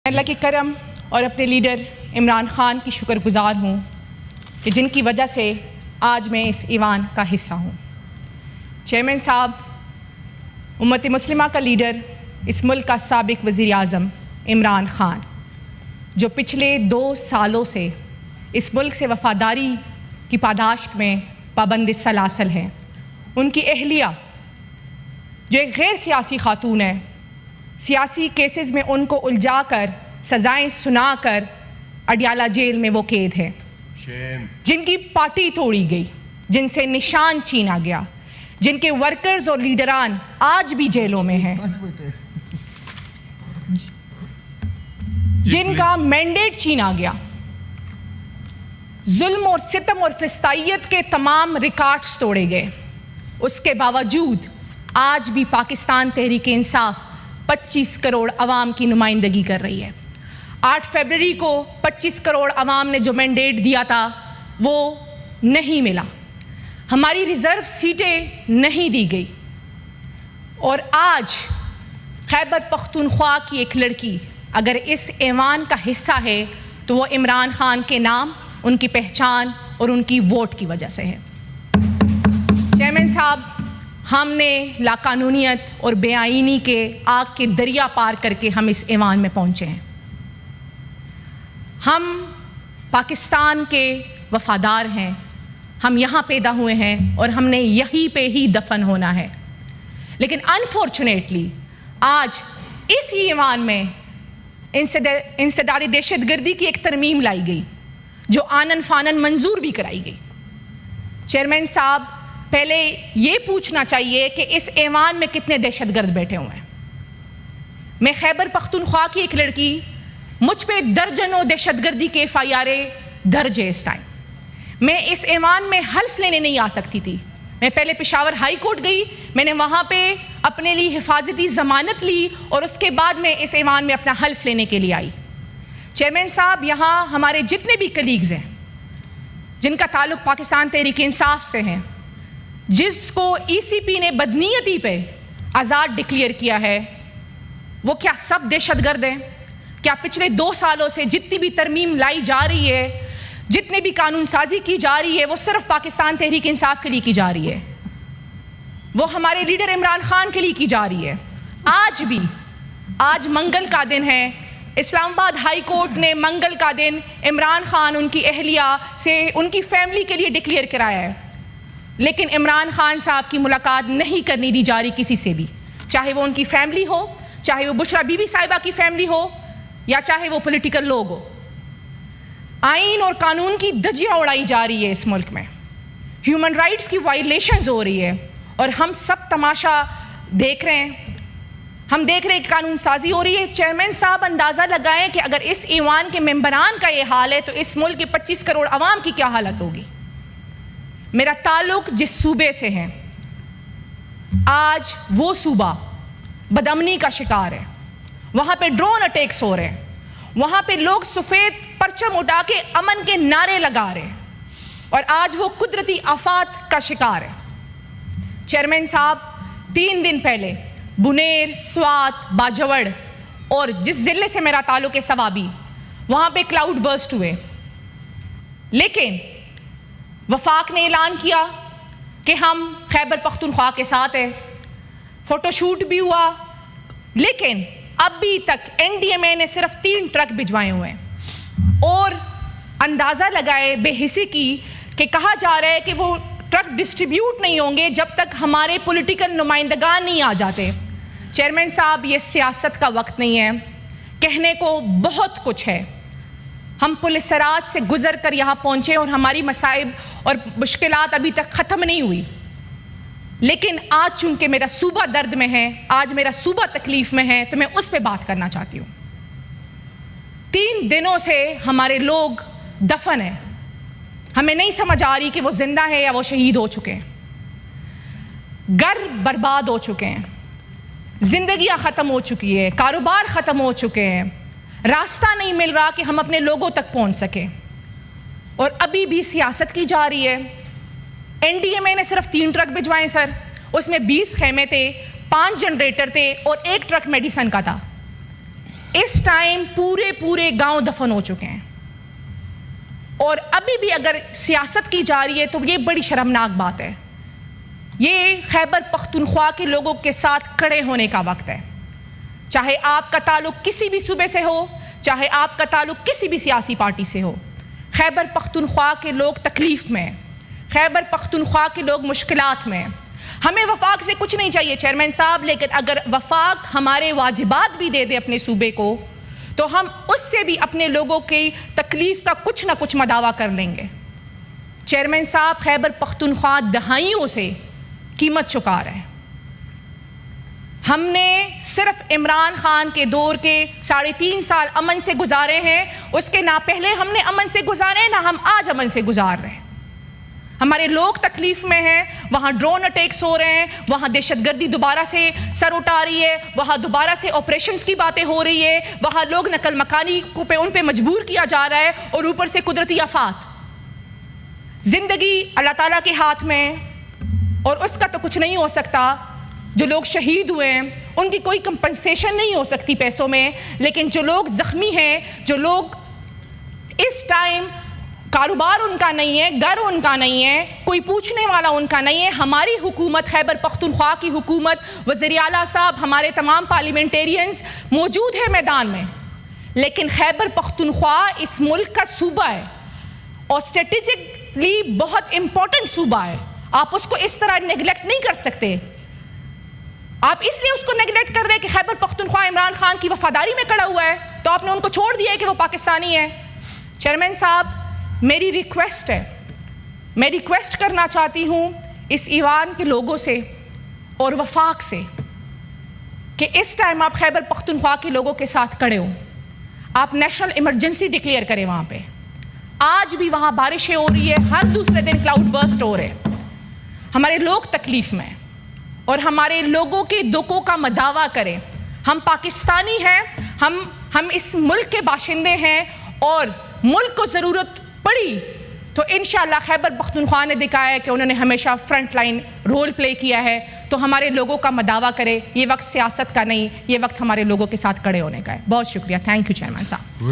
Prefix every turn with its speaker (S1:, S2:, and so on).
S1: अल्लाह के करम और अपने लीडर इमरान ख़ान की शुक्रगुज़ार हूँ कि जिनकी वजह से आज मैं इस ईवान का हिस्सा हूँ। चेयरमैन साहब, उम्मत मुस्लिमा का लीडर, इस मुल्क का साबिक़ वज़ीर आज़म इमरान ख़ान, जो पिछले 2 सालों से इस मुल्क से वफ़ादारी की पादाश्त में पाबंद सलासल हैं, उनकी अहलिया जो एक गैर सियासी खातून है, सियासी केसेस में उनको उलझा कर सज़ाएँ सुना कर अडियाला जेल में वो कैद है, जिनकी पार्टी तोड़ी गई, जिनसे निशान छीना गया, जिनके वर्कर्स और लीडरान आज भी जेलों में हैं, जिनका मैंडेट छीना गया, जुल्म और सितम और फिस्तायत के तमाम रिकॉर्ड्स तोड़े गए। उसके बावजूद आज भी पाकिस्तान तहरीक इंसाफ 25 करोड़ अवाम की नुमाइंदगी कर रही है। 8 फरवरी को 25 करोड़ अवाम ने जो मैंडेट दिया था वो नहीं मिला, हमारी रिज़र्व सीटें नहीं दी गई, और आज खैबर पख्तूनख्वा की एक लड़की अगर इस ऐवान का हिस्सा है तो वो इमरान ख़ान के नाम, उनकी पहचान और उनकी वोट की वजह से है। चेयरमैन साहब, हमने लाकानूनियत और बेआईनी के आग के दरिया पार करके हम इस ऐवान में पहुँचे हैं। हम पाकिस्तान के वफ़ादार हैं, हम यहाँ पैदा हुए हैं और हमने यहीं पे ही दफन होना है। लेकिन अनफॉर्चुनेटली आज इस ही ऐवान में इंसदारी दहशतगर्दी की एक तरमीम लाई गई जो आनन फानन मंजूर भी कराई गई। चेयरमैन साहब, पहले ये पूछना चाहिए कि इस ऐवान में कितने दहशतगर्द बैठे हुए हैं। मैं खैबर पख्तूनख्वा की एक लड़की, मुझ पे दर्जनों दहशतगर्दी के FIR दर्ज है इस टाइम। मैं इस ऐवान में हल्फ लेने नहीं आ सकती थी। मैं पहले पेशावर हाई कोर्ट गई, मैंने वहाँ पे अपने लिए हिफाजती ज़मानत ली और उसके बाद मैं इस ऐवान में अपना हल्फ लेने के लिए आई। चेयरमैन साहब, यहाँ हमारे जितने भी कलीग्स हैं जिनका ताल्लुक़ पाकिस्तान तहरीक इंसाफ से हैं, जिसको ECP ने बदनीयती पे आज़ाद डिक्लेयर किया है, वो क्या सब दहशतगर्द हैं? क्या पिछले 2 सालों से जितनी भी तरमीम लाई जा रही है, जितने भी कानून साजी की जा रही है, वो सिर्फ पाकिस्तान तहरीक इंसाफ के लिए की जा रही है, वो हमारे लीडर इमरान ख़ान के लिए की जा रही है? आज भी, आज मंगल का दिन है, इस्लामाबाद हाई कोर्ट ने मंगल का दिन इमरान ख़ान, उनकी अहलिया से उनकी फैमिली के लिए डिक्लेयर कराया है, लेकिन इमरान ख़ान साहब की मुलाकात नहीं करनी दी जा रही किसी से भी, चाहे वो उनकी फैमिली हो, चाहे वो बुशरा बीबी साहिबा की फैमिली हो, या चाहे वो पॉलिटिकल लोग हो। आइन और कानून की धज्जियां उड़ाई जा रही है इस मुल्क में, ह्यूमन राइट्स की वायलेशंस हो रही है और हम सब तमाशा देख रहे हैं। हम देख रहे हैं कि कानून साजी हो रही है। चेयरमैन साहब, अंदाज़ा लगाएं कि अगर इस ईवान के मेंबरान का ये हाल है तो इस मुल्क के 25 करोड़ अवाम की क्या हालत होगी। मेरा ताल्लुक़ जिस सूबे से है, आज वो सूबा बदअमनी का शिकार है, वहाँ पे ड्रोन अटैक्स हो रहे हैं, वहाँ पे लोग सफ़ेद परचम उठा के अमन के नारे लगा रहे हैं, और आज वो कुदरती आफात का शिकार है। चेयरमैन साहब, 3 दिन पहले बुनेर, स्वात, बाजवड़ और जिस ज़िले से मेरा ताल्लुक़ है सवाबी, वहाँ पे क्लाउड बर्स्ट हुए, लेकिन वफाक ने ऐलान किया कि हम खैबर पख्तूनख्वा के साथ हैं, फ़ोटोशूट भी हुआ, लेकिन अभी तक NDMA ने सिर्फ 3 ट्रक भिजवाए हुए हैं, और अंदाज़ा लगाए बेहिसी की कि कहा जा रहा है कि वो ट्रक डिस्ट्रीब्यूट नहीं होंगे जब तक हमारे पॉलिटिकल नुमाइंदगान नहीं आ जाते। चेयरमैन साहब, ये सियासत का वक्त नहीं है, कहने को बहुत कुछ है। हम पुलिस सराज से गुजर कर यहाँ पहुँचे और हमारी मसाइब और मुश्किलात अभी तक ख़त्म नहीं हुई, लेकिन आज चूंकि मेरा सूबा दर्द में है, आज मेरा सूबा तकलीफ़ में है, तो मैं उस पर बात करना चाहती हूँ। 3 दिनों से हमारे लोग दफन हैं, हमें नहीं समझ आ रही कि वो जिंदा है या वो शहीद हो चुके हैं। घर बर्बाद हो चुके हैं, जिंदगियां ख़त्म हो चुकी है, कारोबार ख़त्म हो चुके हैं, रास्ता नहीं मिल रहा कि हम अपने लोगों तक पहुँच सकें, और अभी भी सियासत की जा रही है। NDMA ने सिर्फ 3 ट्रक भिजवाए सर, उसमें 20 खेमे थे, 5 जनरेटर थे और 1 ट्रक मेडिसन का था। इस टाइम पूरे गांव दफन हो चुके हैं और अभी भी अगर सियासत की जा रही है तो ये बड़ी शर्मनाक बात है। ये खैबर पख्तूनख्वा के लोगों के साथ खड़े होने का वक्त है। चाहे आपका ताल्लुक किसी भी सूबे से हो, चाहे आपका ताल्लुक किसी भी सियासी पार्टी से हो, खैबर पख्तूनख्वा के लोग तकलीफ में, खैबर पख्तूनख्वा के लोग मुश्किलात में। हमें वफाक से कुछ नहीं चाहिए चेयरमैन साहब, लेकिन अगर वफाक हमारे वाजिबात भी दे दे अपने सूबे को तो हम उससे भी अपने लोगों की तकलीफ का कुछ ना कुछ मदावा कर लेंगे। चेयरमैन साहब, खैबर पख्तूनख्वा दहाइयों से कीमत चुका रहे हैं। हमने सिर्फ इमरान खान के दौर के 3.5 साल अमन से गुजारे हैं, उसके ना पहले हमने अमन से गुजारे ना हम आज अमन से गुजार रहे हैं। हमारे लोग तकलीफ में हैं, वहाँ ड्रोन अटैक्स हो रहे हैं, वहाँ दहशतगर्दी दोबारा से सर उठा रही है, वहाँ दोबारा से ऑपरेशंस की बातें हो रही है, वहाँ लोग नकल मकानी पे उन पे मजबूर किया जा रहा है और ऊपर से कुदरती आफात। जिंदगी अल्लाह ताला के हाथ में और उसका तो कुछ नहीं हो सकता। जो लोग शहीद हुए हैं उनकी कोई कंपनसेशन नहीं हो सकती पैसों में, लेकिन जो लोग ज़ख्मी हैं, जो लोग इस टाइम कारोबार उनका नहीं है, घर उनका नहीं है, कोई पूछने वाला उनका नहीं है। हमारी हुकूमत, खैबर पख्तूनख्वा की हुकूमत, वज़ीर आला साहब, हमारे तमाम पार्लियामेंटेरियंस मौजूद है मैदान में, लेकिन खैबर पख्तूनख्वा इस मुल्क का सूबा है और स्ट्रेटेजिकली बहुत इंपॉर्टेंट सूबा है। आप उसको इस तरह नेगलेक्ट नहीं कर सकते। आप इसलिए उसको नेगलेक्ट कर रहे हैं कि खैबर पख्तूनख्वा इमरान खान की वफादारी में खड़ा हुआ है, तो आपने उनको छोड़ दिया है कि वो पाकिस्तानी है। चेयरमैन साहब, मेरी रिक्वेस्ट है, मैं रिक्वेस्ट करना चाहती हूँ इस ईवान के लोगों से और वफाक से कि इस टाइम आप खैबर पख्तूनख्वा के लोगों के साथ खड़े हो। आप नेशनल इमरजेंसी डिक्लेयर करें वहाँ पे। आज भी वहाँ बारिशें हो रही है, हर दूसरे दिन क्लाउड बर्स्ट हो रहे हैं। हमारे लोग तकलीफ में और हमारे लोगों के दुखों का मदावा करें। हम पाकिस्तानी हैं, हम इस मुल्क के बाशिंदे हैं और मुल्क को ज़रूरत पड़ी तो इंशाअल्लाह खैबर पख्तूनख्वा ने दिखाया है कि उन्होंने हमेशा फ्रंट लाइन रोल प्ले किया है। तो हमारे लोगों का मदावा करे। ये वक्त सियासत का नहीं, ये वक्त हमारे लोगों के साथ खड़े होने का है। बहुत शुक्रिया। थैंक यू चेयरमैन साहब।